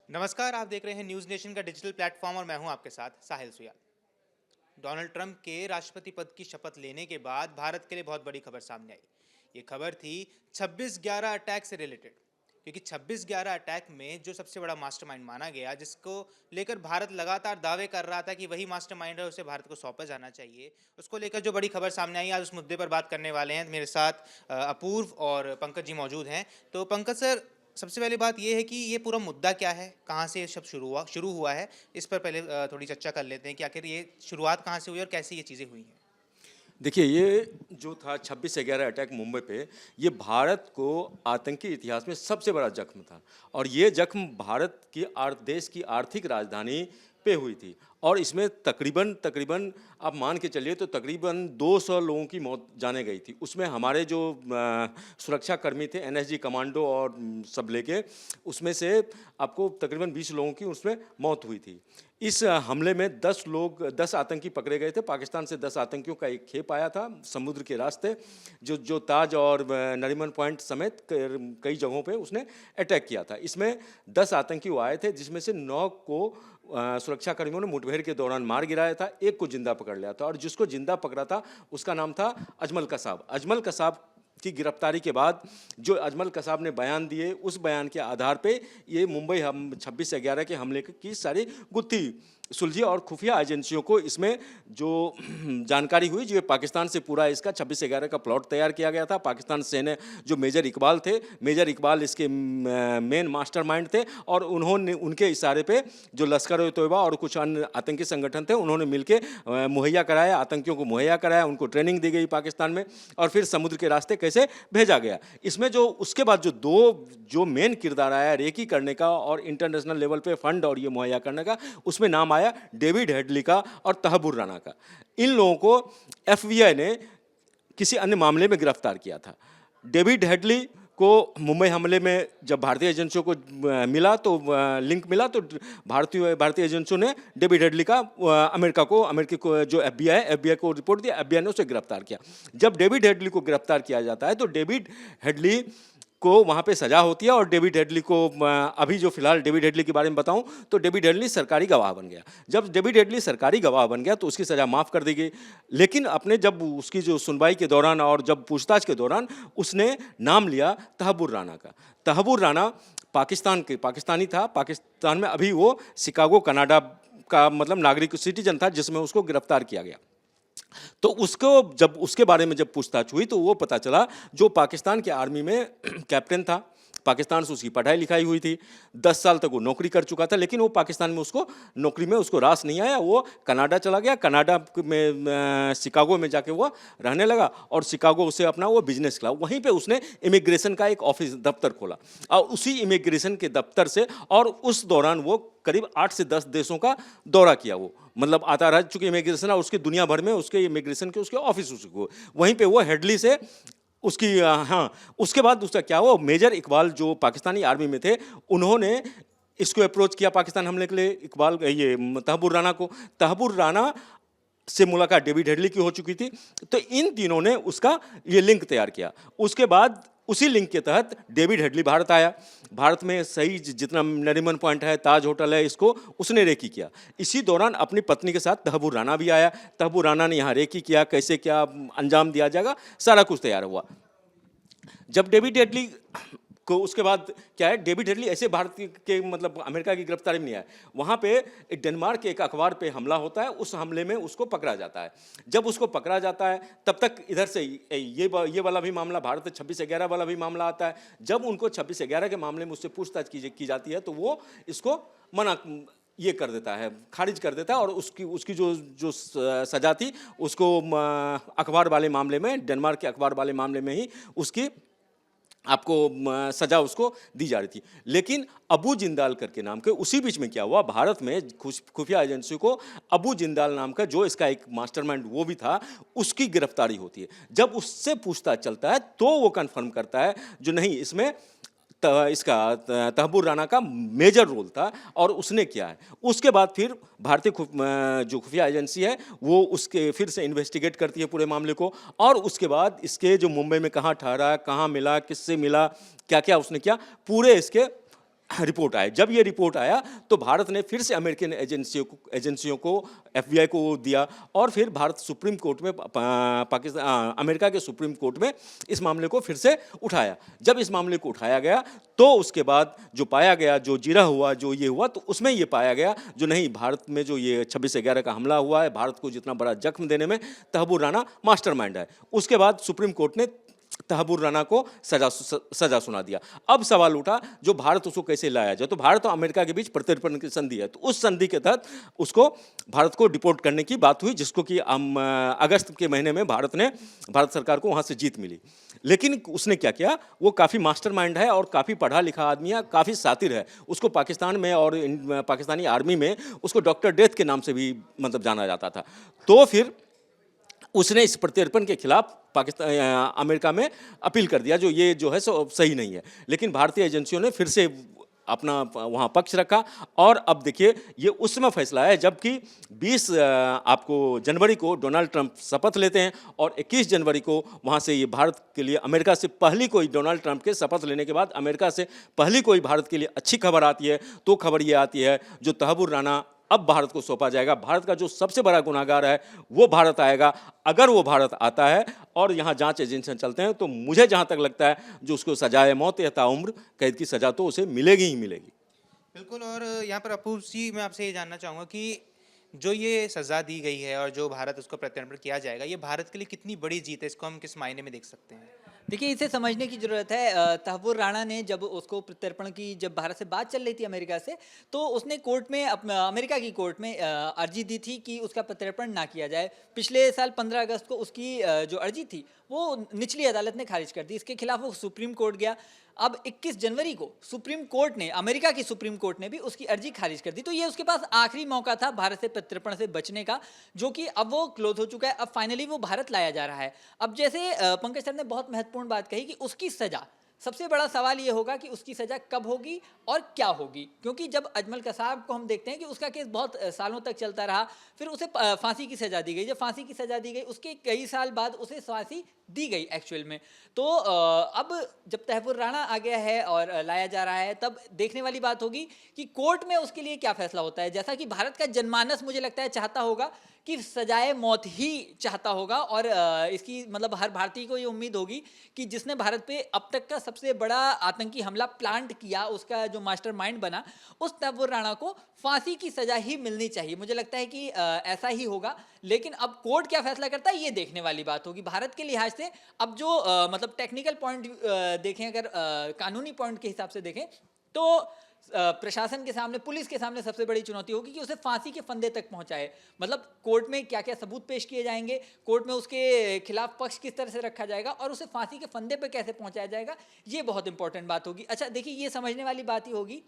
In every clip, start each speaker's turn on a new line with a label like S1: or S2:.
S1: नमस्कार, आप देख रहे हैं न्यूज़ नेशन का डिजिटल प्लेटफॉर्म और मैं हूं आपके साथ साहिल सुयाल। डोनाल्ड ट्रंप के राष्ट्रपति पद की शपथ लेने के बाद भारत के लिए बहुत बड़ी खबर सामने आई। ये खबर थी 26/11 अटैक से रिलेटेड, क्योंकि 26/11 अटैक में जो सबसे बड़ा मास्टरमाइंड माना गया, जिसको लेकर भारत लगातार दावे कर रहा था कि वही मास्टरमाइंड है, उसे भारत को सौंपा जाना चाहिए, उसको लेकर जो बड़ी खबर सामने आई, आज उस मुद्दे पर बात करने वाले हैं। मेरे साथ अपूर्व और पंकज जी मौजूद हैं। तो पंकज सर, सबसे पहली बात यह है कि ये पूरा मुद्दा क्या है, कहाँ से ये सब शुरू हुआ है, इस पर पहले थोड़ी चर्चा कर लेते हैं कि आखिर ये शुरुआत कहाँ से हुई और कैसे ये चीज़ें हुई हैं।
S2: देखिए, ये जो था 26/11 अटैक मुंबई पे, ये भारत को आतंकी इतिहास में सबसे बड़ा जख्म था। और ये जख्म भारत की देश की आर्थिक राजधानी पे हुई थी। और इसमें तकरीबन तकरीबन आप मान के चलिए तो तकरीबन 200 लोगों की मौत जाने गई थी। उसमें हमारे जो सुरक्षा कर्मी थे, एनएसजी कमांडो और सब लेके, उसमें से आपको तकरीबन 20 लोगों की उसमें मौत हुई थी। इस हमले में 10 आतंकी पकड़े गए थे। पाकिस्तान से 10 आतंकियों का एक खेप आया था समुद्र के रास्ते, जो ताज और नरीमन पॉइंट समेत कई जगहों पे उसने अटैक किया था। इसमें 10 आतंकी वो आए थे, जिसमें से 9 को सुरक्षा कर्मियों ने मुठभेड़ के दौरान मार गिराया था, एक को जिंदा पकड़ लिया था। और जिसको जिंदा पकड़ा था उसका नाम था अजमल कसाब। अजमल कसाब की गिरफ्तारी के बाद जो अजमल कसाब ने बयान दिए, उस बयान के आधार पे ये मुंबई 26/11 के हमले की सारी गुत्थी सुलझी। और खुफिया एजेंसियों को इसमें जो जानकारी हुई, जो पाकिस्तान से पूरा इसका 26/11 का प्लॉट तैयार किया गया था। पाकिस्तान सेना जो मेजर इकबाल थे, मेजर इकबाल इसके मेन मास्टरमाइंड थे। और उन्होंने उनके इशारे पे जो लश्कर ए तोयबा और कुछ अन्य आतंकी संगठन थे, उन्होंने मिलके मुहैया कराया, आतंकियों को मुहैया कराया, उनको ट्रेनिंग दी गई पाकिस्तान में, और फिर समुद्र के रास्ते कैसे भेजा गया। इसमें जो उसके बाद जो मेन किरदार आया रेकी करने का और इंटरनेशनल लेवल पे फंड और ये मुहैया करने का, उसमें नाम आया डेविड हेडली का और तहबुर राना का। इन लोगों को एफबीआई ने किसी अन्य मामले में गिरफ्तार किया था। डेविड हेडली को मुंबई हमले में जब भारतीय एजेंसियों को मिला तो लिंक मिला, तो भारतीय एजेंसियों ने डेविड हेडली का अमेरिका को जो एफबीआई को रिपोर्ट दिया। एफबीआई ने उसे गिरफ्तार किया। जब डेविड हेडली को गिरफ्तार किया जाता है तो डेविड हेडली को वहाँ पे सजा होती है। और डेविड हेडली को अभी जो फिलहाल डेविड हेडली के बारे में बताऊं तो डेविड हेडली सरकारी गवाह बन गया। जब डेविड हेडली सरकारी गवाह बन गया तो उसकी सज़ा माफ़ कर दी गई। लेकिन अपने जब उसकी जो सुनवाई के दौरान और जब पूछताछ के दौरान उसने नाम लिया तहबुर राना का। तहबुर राना पाकिस्तानी था। पाकिस्तान में अभी वो शिकागो कनाडा का मतलब नागरिक सिटीजन था, जिसमें उसको गिरफ्तार किया गया। तो उसको जब उसके बारे में जब पूछताछ हुई तो वो पता चला जो पाकिस्तान के आर्मी में कैप्टन था, पाकिस्तान से उसकी पढ़ाई लिखाई हुई थी, 10 साल तक वो नौकरी कर चुका था, लेकिन वो पाकिस्तान में उसको नौकरी में उसको रास नहीं आया। वो कनाडा चला गया। कनाडा में शिकागो में जाके वो रहने लगा और शिकागो से अपना वो बिजनेस किया। वहीं पे उसने इमिग्रेशन का एक ऑफिस दफ्तर खोला और उसी इमिग्रेशन के दफ्तर से, और उस दौरान वो करीब 8 से 10 देशों का दौरा किया। वो मतलब आता रह चुकी इमिग्रेशन और उसके दुनिया भर में उसके इमिग्रेशन के उसके ऑफिस उसको वहीं पे वो हेडली से उसकी हाँ। उसके बाद दूसरा क्या हुआ, मेजर इकबाल जो पाकिस्तानी आर्मी में थे, उन्होंने इसको अप्रोच किया पाकिस्तान हमले के लिए, इकबाल ये तहबुर राना को। तहबुर राना से मुलाकात डेविड हेडली की हो चुकी थी। तो इन तीनों ने उसका ये लिंक तैयार किया। उसके बाद उसी लिंक के तहत डेविड हेडली भारत आया। भारत में सही जितना नरीमन पॉइंट है, ताज होटल है, इसको उसने रेकी किया। इसी दौरान अपनी पत्नी के साथ तहबुर राना भी आया। तहबुर राना ने यहाँ रेकी किया, कैसे क्या अंजाम दिया जाएगा सारा कुछ तैयार हुआ। जब डेविड हेडली को उसके बाद क्या है, डेविड हेडली ऐसे भारत के मतलब अमेरिका की गिरफ्तारी में नहीं आया। वहाँ पे डेनमार्क के एक अखबार पे हमला होता है, उस हमले में उसको पकड़ा जाता है। जब उसको पकड़ा जाता है तब तक इधर से ये वाला भी मामला, भारत 26/11 वाला भी मामला आता है। जब उनको 26/11 के मामले में उससे पूछताछ की जाती है तो वो इसको मना ये कर देता है, खारिज कर देता है। और उसकी जो सजा थी उसको अखबार वाले मामले में, डेनमार्क के अखबार वाले मामले में ही उसकी आपको सजा उसको दी जा रही थी। लेकिन अबू जिंदाल करके नाम के उसी बीच में क्या हुआ, भारत में खुफिया एजेंसी को अबू जिंदाल नाम का जो इसका एक मास्टरमाइंड वो भी था, उसकी गिरफ्तारी होती है। जब उससे पूछताछ चलता है तो वो कंफर्म करता है जो नहीं, इसमें इसका तहबुर राना का मेजर रोल था और उसने किया है। उसके बाद फिर भारतीय जो खुफिया एजेंसी है वो उसके फिर से इन्वेस्टिगेट करती है पूरे मामले को। और उसके बाद इसके जो मुंबई में कहाँ ठहरा, कहाँ मिला, किससे मिला, क्या क्या उसने किया, पूरे इसके रिपोर्ट आया। जब ये रिपोर्ट आया तो भारत ने फिर से अमेरिकन एजेंसियों को एफबीआई को दिया और फिर भारत सुप्रीम कोर्ट में पाकिस्तान अमेरिका के सुप्रीम कोर्ट में इस मामले को फिर से उठाया। जब इस मामले को उठाया गया तो उसके बाद जो पाया गया, जो जिरह हुआ, जो ये हुआ, तो उसमें ये पाया गया जो नहीं, भारत में जो ये 26/11 का हमला हुआ है, भारत को जितना बड़ा जख्म देने में तहबूर राना मास्टरमाइंड है। उसके बाद सुप्रीम कोर्ट ने तहबूर राना को सजा सुना दिया। अब सवाल उठा जो भारत उसको कैसे लाया जाए। तो भारत और अमेरिका के बीच प्रत्यर्पण की संधि है, तो उस संधि के तहत उसको भारत को डिपोर्ट करने की बात हुई, जिसको कि अगस्त के महीने में भारत सरकार को वहाँ से जीत मिली। लेकिन उसने क्या किया, वो काफ़ी मास्टरमाइंड है और काफ़ी पढ़ा लिखा आदमी है, काफ़ी सातिर है। उसको पाकिस्तान में और पाकिस्तानी आर्मी में उसको डॉक्टर डेथ के नाम से भी मतलब जाना जाता था। तो फिर उसने इस प्रत्यर्पण के खिलाफ पाकिस्तान अमेरिका में अपील कर दिया, जो ये जो है सो सही नहीं है। लेकिन भारतीय एजेंसियों ने फिर से अपना वहाँ पक्ष रखा और अब देखिए ये उस समय फैसला है जबकि 20 आपको जनवरी को डोनाल्ड ट्रंप शपथ लेते हैं और 21 जनवरी को वहाँ से ये भारत के लिए अमेरिका से पहली कोई, डोनाल्ड ट्रंप के शपथ लेने के बाद अमेरिका से पहली कोई भारत के लिए अच्छी खबर आती है। तो खबर ये आती है जो तहबूर राना अब भारत को सौंपा जाएगा। भारत का जो सबसे बड़ा गुनाहगार है वो भारत आएगा। अगर वो भारत आता है और यहाँ जांच एजेंसियां चलते हैं तो मुझे जहाँ तक लगता है जो उसको सजाए मौत या ताउम्र कैद की सजा तो उसे मिलेगी ही मिलेगी।
S1: बिल्कुल। और यहाँ पर अपूर्व जी, मैं आपसे ये जानना चाहूँगा कि जो ये सज़ा दी गई है और जो भारत उसको प्रत्यर्पण किया जाएगा, ये भारत के लिए कितनी बड़ी जीत है, इसको हम किस मायने में देख सकते हैं?
S3: देखिए, इसे समझने की ज़रूरत है। तहव्वुर राणा ने जब उसको प्रत्यर्पण की, जब भारत से बात चल रही थी अमेरिका से, तो उसने कोर्ट में अमेरिका की कोर्ट में अर्जी दी थी कि उसका प्रत्यर्पण ना किया जाए। पिछले साल 15 अगस्त को उसकी जो अर्जी थी वो निचली अदालत ने खारिज कर दी। इसके खिलाफ वो सुप्रीम कोर्ट गया। अब 21 जनवरी को सुप्रीम कोर्ट ने, अमेरिका की सुप्रीम कोर्ट ने भी उसकी अर्जी खारिज कर दी। तो ये उसके पास आखिरी मौका था भारत से प्रत्यर्पण से बचने का, जो कि अब वो क्लोज हो चुका है। अब फाइनली वो भारत लाया जा रहा है। अब जैसे पंकज सर ने बहुत महत्वपूर्ण बात कही कि उसकी सजा, सबसे बड़ा सवाल ये होगा कि उसकी सजा कब होगी और क्या होगी, क्योंकि जब अजमल कसाब को हम देखते हैं कि उसका केस बहुत सालों तक चलता रहा, फिर उसे फांसी की सजा दी गई। जब फांसी की सजा दी गई उसके कई साल बाद उसे फांसी दी गई एक्चुअल में। तो अब जब तहव्वुर राणा आ गया है और लाया जा रहा है, तब देखने वाली बात होगी कि कोर्ट में उसके लिए क्या फैसला होता है। जैसा कि भारत का जनमानस मुझे लगता है चाहता होगा कि सजाए मौत ही चाहता होगा, और इसकी मतलब हर भारतीय को ये उम्मीद होगी कि जिसने भारत पे अब तक का सबसे बड़ा आतंकी हमला प्लांट किया, उसका जो मास्टरमाइंड बना, उस तहव्वुर राणा को फांसी की सजा ही मिलनी चाहिए। मुझे लगता है कि ऐसा ही होगा। लेकिन अब कोर्ट क्या फैसला करता है ये देखने वाली बात होगी। भारत के लिहाज से अब जो मतलब टेक्निकल पॉइंट देखें, अगर कानूनी पॉइंट के हिसाब से देखें, तो प्रशासन के सामने, पुलिस के सामने सबसे बड़ी चुनौती होगी कि उसे फांसी के फंदे तक पहुंचाए। मतलब कोर्ट में क्या क्या सबूत पेश किए जाएंगे, कोर्ट में उसके खिलाफ पक्ष किस तरह से रखा जाएगा और उसे फांसी के फंदे पर कैसे पहुंचाया जाएगा, ये बहुत इंपॉर्टेंट बात होगी। अच्छा देखिए, ये समझने वाली बात ही होगी,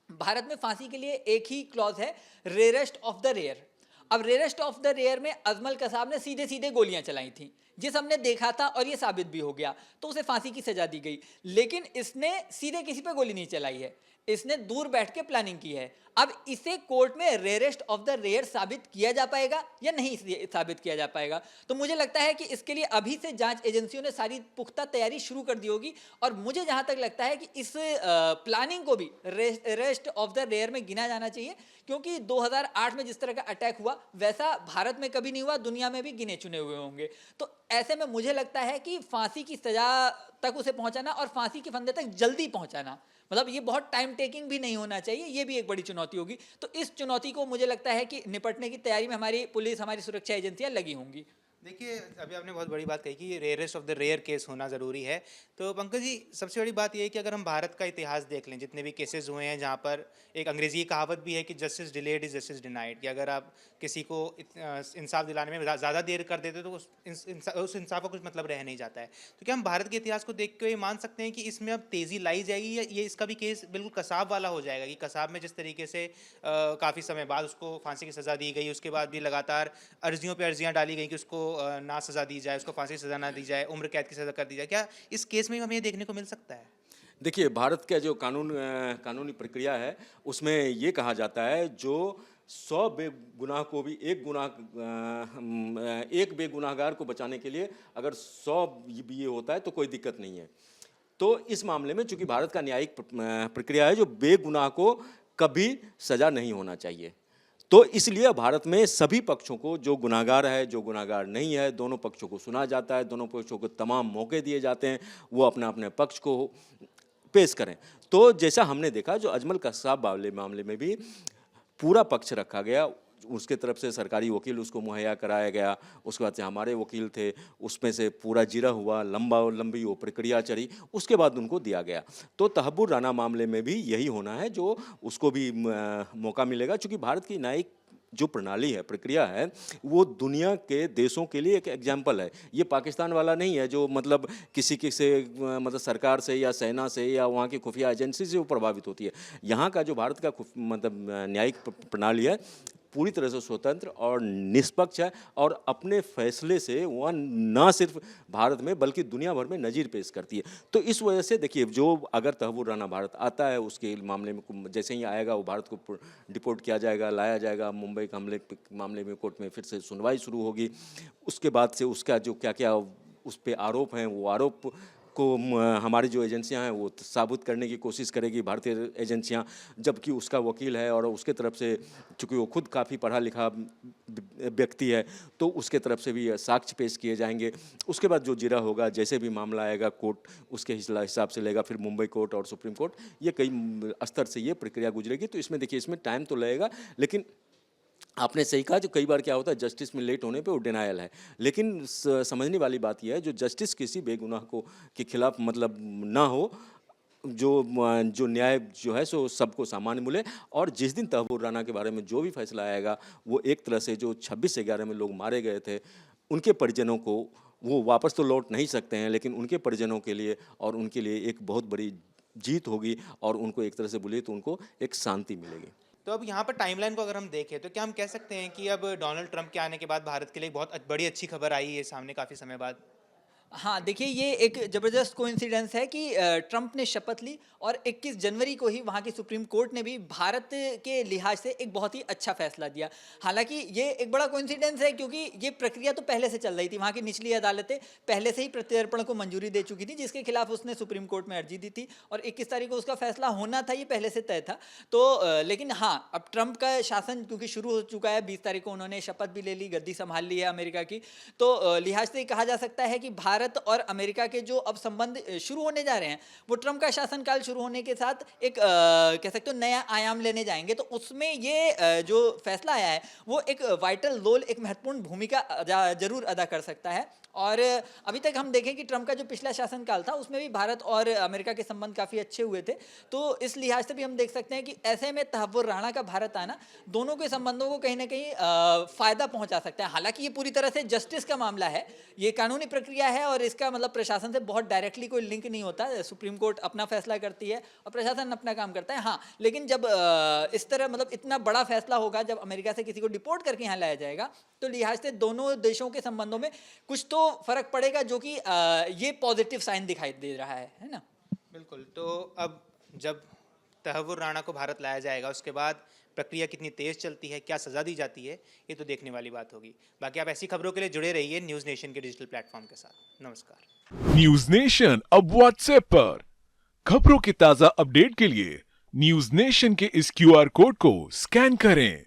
S3: भारत में फांसी के लिए एक ही क्लॉज है, रेयरेस्ट ऑफ द रेयर। अब रेयरेस्ट ऑफ द रेयर में अजमल कसाब ने सीधे सीधे गोलियां चलाई थी, जिस हमने देखा था, और ये साबित भी हो गया, तो उसे फांसी की सजा दी गई। लेकिन इसने सीधे किसी पे गोली नहीं चलाई है, इसने दूर बैठ के प्लानिंग की है। अब इसे कोर्ट में रेयरेस्ट ऑफ द रेयर साबित किया जा पाएगा या नहीं साबित किया जा पाएगा। तो मुझे लगता है कि इसके लिए अभी से जांच एजेंसियों ने सारी पुख्ता तैयारी शुरू कर दी होगी, और मुझे जहां तक लगता है कि इस प्लानिंग को भी रेयरेस्ट ऑफ द रेयर में गिना जाना चाहिए, क्योंकि 2008 में जिस तरह का अटैक हुआ वैसा भारत में कभी नहीं हुआ, दुनिया में भी गिने चुने हुए होंगे। तो ऐसे में मुझे लगता है कि फांसी की सजा तक उसे पहुंचाना और फांसी के फंदे तक जल्दी पहुंचाना, मतलब ये बहुत टाइम टेकिंग भी नहीं होना चाहिए, ये भी एक बड़ी चुनौती होगी। तो इस चुनौती को मुझे लगता है कि निपटने की तैयारी में हमारी पुलिस, हमारी सुरक्षा एजेंसियां लगी होंगी।
S1: देखिए, अभी आपने बहुत बड़ी बात कही कि rarest of the rare case होना ज़रूरी है। तो पंकज जी, सबसे बड़ी बात यह है कि अगर हम भारत का इतिहास देख लें, जितने भी केसेस हुए हैं जहाँ पर एक अंग्रेजी कहावत भी है कि justice delayed is justice denied, कि अगर आप किसी को इंसाफ दिलाने में ज़्यादा देर कर देते तो उस इंसाफ का कुछ मतलब रह नहीं जाता है। तो क्या हम भारत के इतिहास को देख के ये मान सकते हैं कि इसमें अब तेज़ी लाई जाएगी, या ये इसका भी केस बिल्कुल कसाब वाला हो जाएगा कि कसाब में जिस तरीके से काफ़ी समय बाद उसको फांसी की सज़ा दी गई, उसके बाद भी लगातार अर्जियों पर अर्जियाँ डाली गई कि उसको ना सज़ा दी जाए, उसको फांसी की सज़ा ना दी जाए, उम्र कैद की सज़ा कर दी जाए, क्या इस केस में हमें ये देखने को मिल सकता है?
S2: देखिए, भारत का जो कानूनी प्रक्रिया है उसमें ये कहा जाता है जो 100 बेगुनाह को भी एक बेगुनाहगार को बचाने के लिए अगर 100 ये होता है तो कोई दिक्कत नहीं है। तो इस मामले में चूंकि भारत का न्यायिक प्रक्रिया है जो बेगुनाह को कभी सजा नहीं होना चाहिए, तो इसलिए भारत में सभी पक्षों को, जो गुनाहगार है जो गुनाहगार नहीं है, दोनों पक्षों को सुना जाता है, दोनों पक्षों को तमाम मौके दिए जाते हैं, वो अपने अपने पक्ष को पेश करें। तो जैसा हमने देखा जो अजमल कसाब वाले मामले में भी पूरा पक्ष रखा गया, उसके तरफ से सरकारी वकील उसको मुहैया कराया गया, उसके बाद से हमारे वकील थे, उसमें से पूरा जिरा हुआ, लंबी वो प्रक्रिया चली, उसके बाद उनको दिया गया। तो तहब्बुर राना मामले में भी यही होना है, जो उसको भी मौका मिलेगा, क्योंकि भारत की न्यायिक जो प्रणाली है, प्रक्रिया है, वो दुनिया के देशों के लिए एक एग्जाम्पल है। ये पाकिस्तान वाला नहीं है जो मतलब किसी से मतलब सरकार से या सेना से या वहाँ की खुफिया एजेंसी से वो प्रभावित होती है। यहाँ का जो भारत का मतलब न्यायिक प्रणाली है पूरी तरह से स्वतंत्र और निष्पक्ष है, और अपने फैसले से वह न सिर्फ भारत में बल्कि दुनिया भर में नज़ीर पेश करती है। तो इस वजह से देखिए, जो अगर तहव्वुर राना भारत आता है, उसके मामले में जैसे ही आएगा वो भारत को डिपोर्ट किया जाएगा, लाया जाएगा, मुंबई के हमले मामले में कोर्ट में फिर से सुनवाई शुरू होगी। उसके बाद से उसका जो क्या क्या उस पर आरोप हैं, वो आरोप को हमारी जो एजेंसियां हैं वो साबित करने की कोशिश करेगी, भारतीय एजेंसियां, जबकि उसका वकील है और उसके तरफ से चूँकि वो खुद काफ़ी पढ़ा लिखा व्यक्ति है, तो उसके तरफ से भी साक्ष्य पेश किए जाएंगे। उसके बाद जो जिरा होगा, जैसे भी मामला आएगा, कोर्ट उसके हिसाब से लेगा, फिर मुंबई कोर्ट और सुप्रीम कोर्ट, ये कई स्तर से ये प्रक्रिया गुजरेगी। तो इसमें देखिए, इसमें टाइम तो लगेगा, लेकिन आपने सही कहा, जो कई बार क्या होता है जस्टिस में लेट होने पे वो डिनायल है, लेकिन समझने वाली बात यह है जो जस्टिस किसी बेगुनाह को के खिलाफ मतलब ना हो, जो न्याय जो है सो सबको सामान्य मिले। और जिस दिन तहव्वुर राना के बारे में जो भी फैसला आएगा, वो एक तरह से जो 26/11 में लोग मारे गए थे, उनके परिजनों को वो वापस तो लौट नहीं सकते हैं, लेकिन उनके परिजनों के लिए और उनके लिए एक बहुत बड़ी जीत होगी, और उनको एक तरह से बोलिए तो उनको एक शांति मिलेगी।
S1: तो अब यहाँ पर टाइमलाइन को अगर हम देखें तो क्या हम कह सकते हैं कि अब डोनाल्ड ट्रंप के आने के बाद भारत के लिए बहुत बड़ी अच्छी खबर आई है सामने काफ़ी समय बाद?
S3: हाँ, देखिए, ये एक ज़बरदस्त कोइंसिडेंस है कि ट्रंप ने शपथ ली और 21 जनवरी को ही वहाँ की सुप्रीम कोर्ट ने भी भारत के लिहाज से एक बहुत ही अच्छा फैसला दिया। हालांकि ये एक बड़ा कोइंसिडेंस है, क्योंकि ये प्रक्रिया तो पहले से चल रही थी। वहाँ की निचली अदालतें पहले से ही प्रत्यर्पण को मंजूरी दे चुकी थी, जिसके खिलाफ उसने सुप्रीम कोर्ट में अर्जी दी थी, और 21 तारीख को उसका फैसला होना था, ये पहले से तय था। तो लेकिन हाँ, अब ट्रंप का शासन क्योंकि शुरू हो चुका है, 20 तारीख को उन्होंने शपथ भी ले ली, गद्दी संभाल ली है अमेरिका की, तो लिहाज से कहा जा सकता है कि भारत और अमेरिका के जो अब संबंध शुरू होने जा रहे हैं, वो ट्रंप का शासनकाल शुरू होने के साथ एक कह सकते हो नया आयाम लेने जाएंगे। तो उसमें ये जो फैसला आया है वो एक वाइटल रोल, एक महत्वपूर्ण भूमिका जरूर अदा कर सकता है। और अभी तक हम देखें कि ट्रंप का जो पिछला शासनकाल था उसमें भी भारत और अमेरिका के संबंध काफ़ी अच्छे हुए थे। तो इस लिहाज से भी हम देख सकते हैं कि ऐसे में तहव्वुर राणा का भारत आना दोनों के संबंधों को कहीं ना कहीं फ़ायदा पहुंचा सकता है। हालांकि ये पूरी तरह से जस्टिस का मामला है, ये कानूनी प्रक्रिया है, और इसका मतलब प्रशासन से बहुत डायरेक्टली कोई लिंक नहीं होता। सुप्रीम कोर्ट अपना फैसला करती है और प्रशासन अपना काम करता है। हाँ, लेकिन जब इस तरह मतलब इतना बड़ा फैसला होगा, जब अमेरिका से किसी को डिपोर्ट करके यहाँ लाया जाएगा, तो लिहाज से दोनों देशों के संबंधों में कुछ तो फर्क पड़ेगा, जो कि ये पॉजिटिव साइन दिखाई दे रहा है ना।
S1: बिल्कुल। तो अब जब तहव्वुर राणा को भारत लाया जाएगा, उसके बाद प्रक्रिया कितनी तेज चलती है, क्या सज़ा दी जाती है, ये तो देखने वाली बात होगी। बाकी आप ऐसी खबरों के लिए जुड़े रहिए न्यूज़ नेशन के डिजिटल प्लेटफॉर्म के साथ। नमस्कार।
S4: न्यूज नेशन अब व्हाट्सएप पर खबरों के ताजा अपडेट के लिए न्यूज नेशन के इस QR कोड को स्कैन करें।